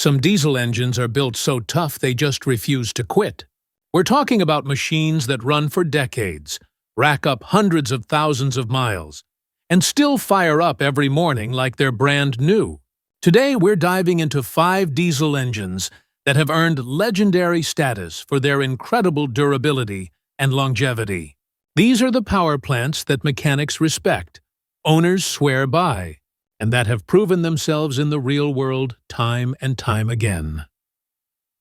Some diesel engines are built so tough they just refuse to quit. We're talking about machines that run for decades, rack up hundreds of thousands of miles, and still fire up every morning like they're brand new. Today, we're diving into 5 diesel engines that have earned legendary status for their incredible durability and longevity. These are the power plants that mechanics respect, owners swear by, and that have proven themselves in the real world time and time again.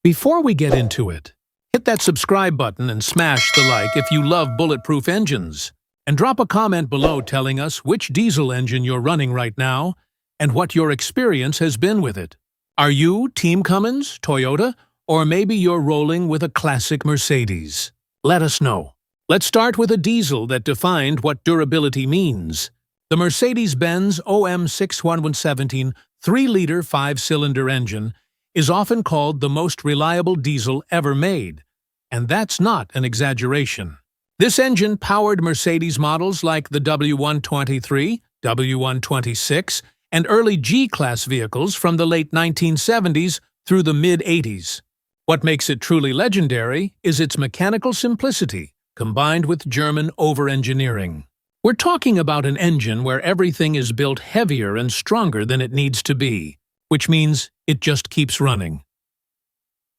Before we get into it, hit that subscribe button and smash the like if you love bulletproof engines. And drop a comment below telling us which diesel engine you're running right now and what your experience has been with it. Are you Team Cummins, Toyota, or maybe you're rolling with a classic Mercedes? Let us know. Let's start with a diesel that defined what durability means. The Mercedes-Benz OM6117 3-liter 5-cylinder engine is often called the most reliable diesel ever made, and that's not an exaggeration. This engine powered Mercedes models like the W123, W126, and early G-Class vehicles from the late 1970s through the mid-80s. What makes it truly legendary is its mechanical simplicity, combined with German over-engineering. We're talking about an engine where everything is built heavier and stronger than it needs to be, which means it just keeps running.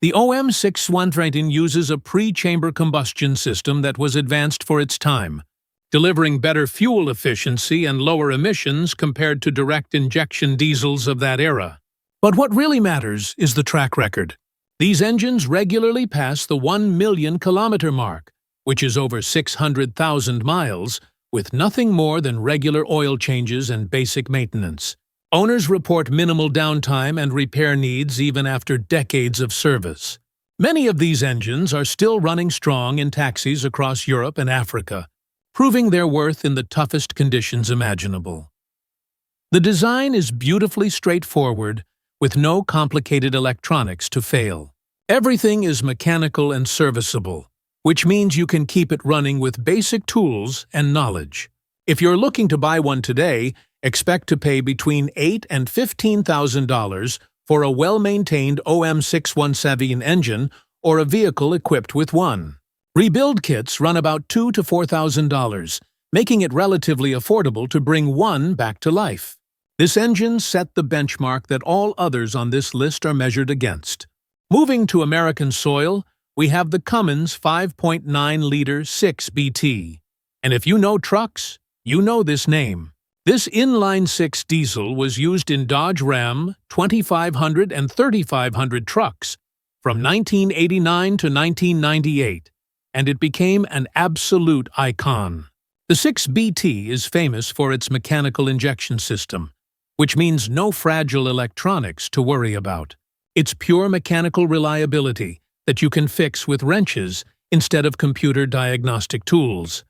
The OM6113 uses a pre-chamber combustion system that was advanced for its time, delivering better fuel efficiency and lower emissions compared to direct injection diesels of that era. But what really matters is the track record. These engines regularly pass the 1 million kilometer mark, which is over 600,000 miles, with nothing more than regular oil changes and basic maintenance. Owners report minimal downtime and repair needs even after decades of service. Many of these engines are still running strong in taxis across Europe and Africa, proving their worth in the toughest conditions imaginable. The design is beautifully straightforward, with no complicated electronics to fail. Everything is mechanical and serviceable, which means you can keep it running with basic tools and knowledge. If you're looking to buy one today, expect to pay between $8,000 and $15,000 for a well-maintained OM617 engine or a vehicle equipped with one. Rebuild kits run about $2,000 to $4,000, making it relatively affordable to bring one back to life. This engine set the benchmark that all others on this list are measured against. Moving to American soil, we have the Cummins 5.9-liter 6BT. And if you know trucks, you know this name. This inline-six diesel was used in Dodge Ram 2500 and 3500 trucks from 1989 to 1998, and it became an absolute icon. The 6BT is famous for its mechanical injection system, which means no fragile electronics to worry about. It's pure mechanical reliability that you can fix with wrenches instead of computer diagnostic tools.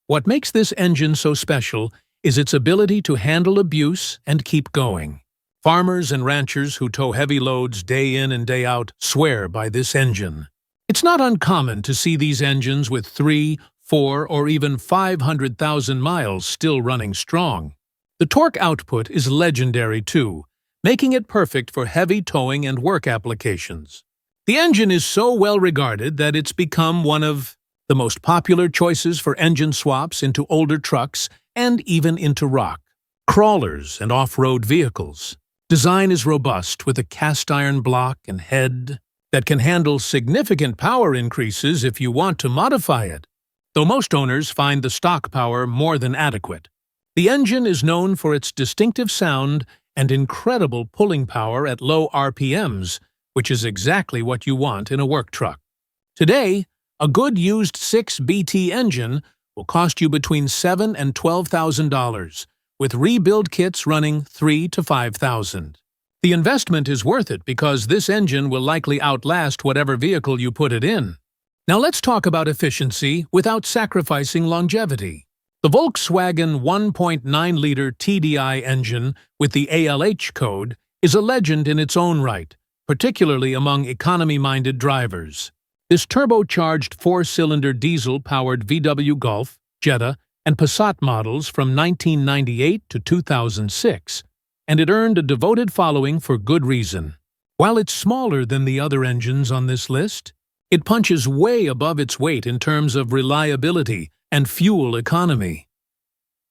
What makes this engine so special is its ability to handle abuse and keep going. Farmers and ranchers who tow heavy loads day in and day out swear by this engine. It's not uncommon to see these engines with 3, 4, or even 500,000 miles still running strong. The torque output is legendary too, making it perfect for heavy towing and work applications. The engine is so well regarded that it's become one of the most popular choices for engine swaps into older trucks and even into rock, crawlers, and off-road vehicles. Design is robust with a cast-iron block and head that can handle significant power increases if you want to modify it, though most owners find the stock power more than adequate. The engine is known for its distinctive sound and incredible pulling power at low RPMs, which is exactly what you want in a work truck. Today, a good used 6BT engine will cost you between $7,000 and $12,000, with rebuild kits running $3,000 to $5,000. The investment is worth it because this engine will likely outlast whatever vehicle you put it in. Now let's talk about efficiency without sacrificing longevity. The Volkswagen 1.9-liter TDI engine with the ALH code is a legend in its own right, particularly among economy-minded drivers. This turbocharged 4-cylinder diesel-powered VW Golf, Jetta, and Passat models from 1998 to 2006, and it earned a devoted following for good reason. While it's smaller than the other engines on this list, it punches way above its weight in terms of reliability and fuel economy.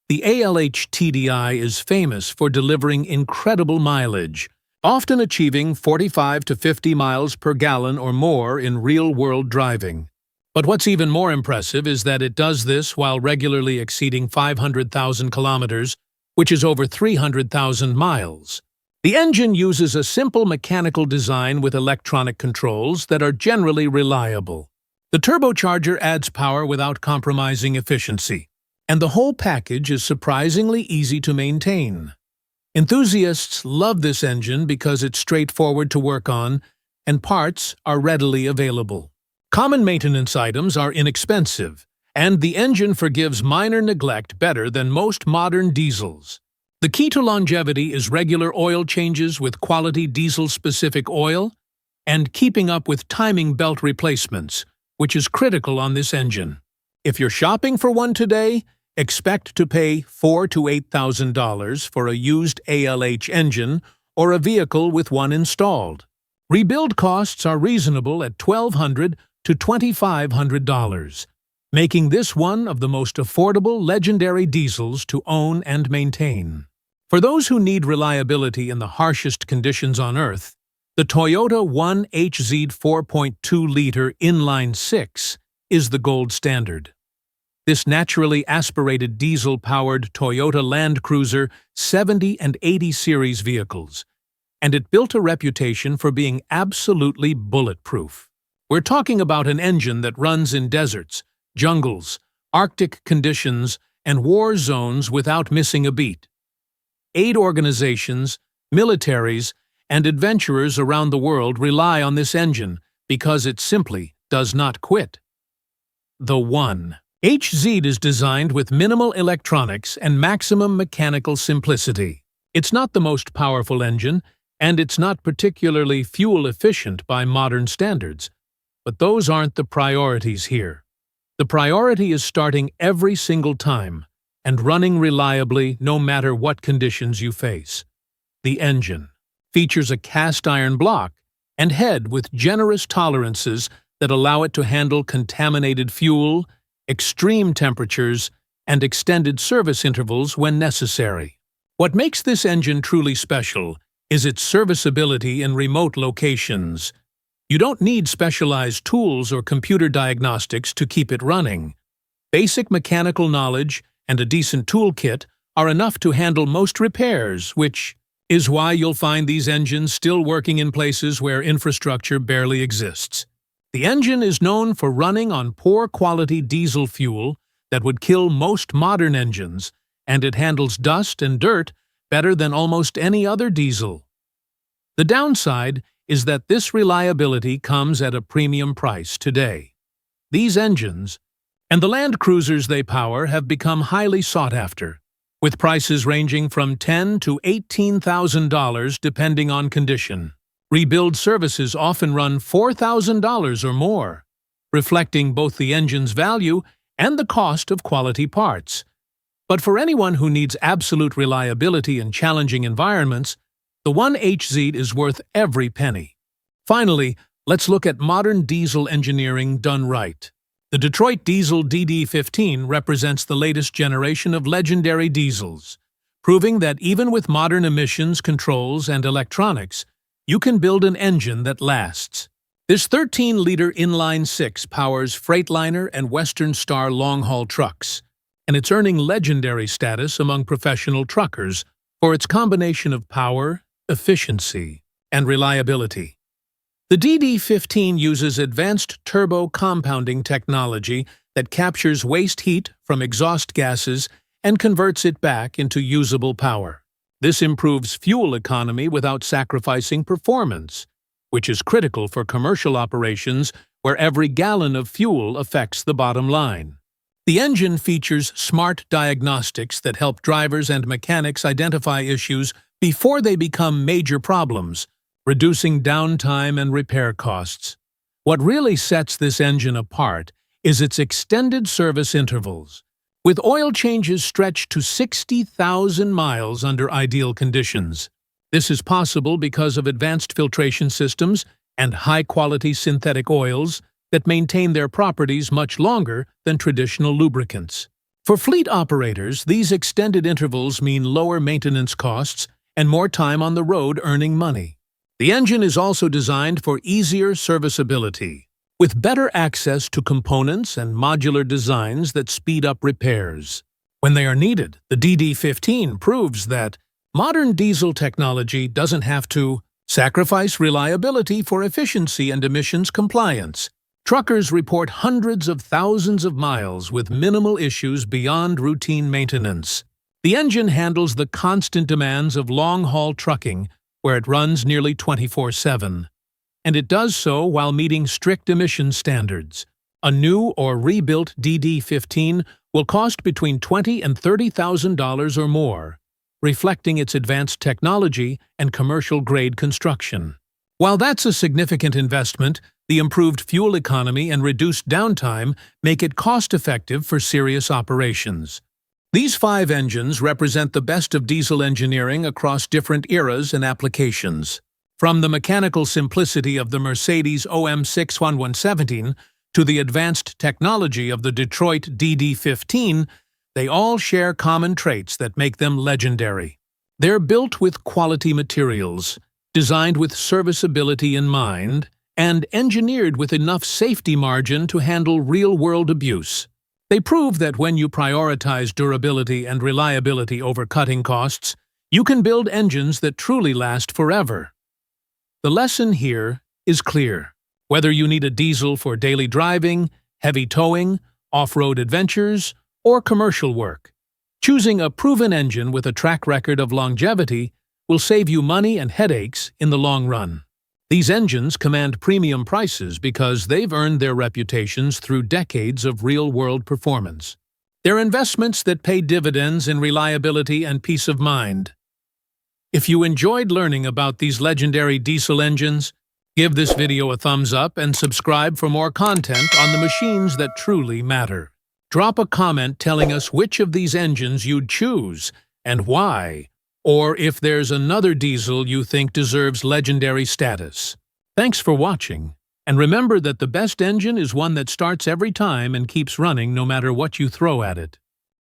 The ALH TDI is famous for delivering incredible mileage, often achieving 45 to 50 miles per gallon or more in real-world driving. But what's even more impressive is that it does this while regularly exceeding 500,000 kilometers, which is over 300,000 miles. The engine uses a simple mechanical design with electronic controls that are generally reliable. The turbocharger adds power without compromising efficiency, and the whole package is surprisingly easy to maintain. Enthusiasts love this engine because it's straightforward to work on, and parts are readily available. Common maintenance items are inexpensive, and the engine forgives minor neglect better than most modern diesels. The key to longevity is regular oil changes with quality diesel-specific oil and keeping up with timing belt replacements, which is critical on this engine. If you're shopping for one today, expect to pay $4,000 to $8,000 for a used ALH engine or a vehicle with one installed. Rebuild costs are reasonable at $1,200 to $2,500, making this one of the most affordable legendary diesels to own and maintain. For those who need reliability in the harshest conditions on Earth, the Toyota 1HZ 4.2-liter inline-six is the gold standard. This naturally aspirated diesel-powered Toyota Land Cruiser 70 and 80 series vehicles, and it built a reputation for being absolutely bulletproof. We're talking about an engine that runs in deserts, jungles, Arctic conditions, and war zones without missing a beat. Aid organizations, militaries, and adventurers around the world rely on this engine because it simply does not quit. The 1HZ is designed with minimal electronics and maximum mechanical simplicity. It's not the most powerful engine, and it's not particularly fuel-efficient by modern standards. But those aren't the priorities here. The priority is starting every single time and running reliably no matter what conditions you face. The engine features a cast-iron block and head with generous tolerances that allow it to handle contaminated fuel, extreme temperatures, and extended service intervals when necessary. What makes this engine truly special is its serviceability in remote locations. You don't need specialized tools or computer diagnostics to keep it running. Basic mechanical knowledge and a decent toolkit are enough to handle most repairs, which is why you'll find these engines still working in places where infrastructure barely exists. The engine is known for running on poor-quality diesel fuel that would kill most modern engines, and it handles dust and dirt better than almost any other diesel. The downside is that this reliability comes at a premium price today. These engines, and the Land Cruisers they power, have become highly sought after, with prices ranging from $10,000 to $18,000 depending on condition. Rebuild services often run $4,000 or more, reflecting both the engine's value and the cost of quality parts. But for anyone who needs absolute reliability in challenging environments, the 1HZ is worth every penny. Finally, let's look at modern diesel engineering done right. The Detroit Diesel DD15 represents the latest generation of legendary diesels, proving that even with modern emissions controls and electronics, you can build an engine that lasts. This 13-liter inline-six powers Freightliner and Western Star long-haul trucks, and it's earning legendary status among professional truckers for its combination of power, efficiency, and reliability. The DD15 uses advanced turbo compounding technology that captures waste heat from exhaust gases and converts it back into usable power. This improves fuel economy without sacrificing performance, which is critical for commercial operations where every gallon of fuel affects the bottom line. The engine features smart diagnostics that help drivers and mechanics identify issues before they become major problems, reducing downtime and repair costs. What really sets this engine apart is its extended service intervals, with oil changes stretched to 60,000 miles under ideal conditions. This is possible because of advanced filtration systems and high-quality synthetic oils that maintain their properties much longer than traditional lubricants. For fleet operators, these extended intervals mean lower maintenance costs and more time on the road earning money. The engine is also designed for easier serviceability, with better access to components and modular designs that speed up repairs. When they are needed, the DD15 proves that modern diesel technology doesn't have to sacrifice reliability for efficiency and emissions compliance. Truckers report hundreds of thousands of miles with minimal issues beyond routine maintenance. The engine handles the constant demands of long-haul trucking, where it runs nearly 24/7. And it does so while meeting strict emission standards. A new or rebuilt DD15 will cost between $20,000 and $30,000 or more, reflecting its advanced technology and commercial-grade construction. While that's a significant investment, the improved fuel economy and reduced downtime make it cost-effective for serious operations. These 5 engines represent the best of diesel engineering across different eras and applications. From the mechanical simplicity of the Mercedes OM6 1117 to the advanced technology of the Detroit DD15, they all share common traits that make them legendary. They're built with quality materials, designed with serviceability in mind, and engineered with enough safety margin to handle real-world abuse. They prove that when you prioritize durability and reliability over cutting costs, you can build engines that truly last forever. The lesson here is clear. Whether you need a diesel for daily driving, heavy towing, off-road adventures, or commercial work, choosing a proven engine with a track record of longevity will save you money and headaches in the long run. These engines command premium prices because they've earned their reputations through decades of real-world performance. They're investments that pay dividends in reliability and peace of mind. If you enjoyed learning about these legendary diesel engines, give this video a thumbs up and subscribe for more content on the machines that truly matter. Drop a comment telling us which of these engines you'd choose and why, or if there's another diesel you think deserves legendary status. Thanks for watching, and remember that the best engine is one that starts every time and keeps running no matter what you throw at it.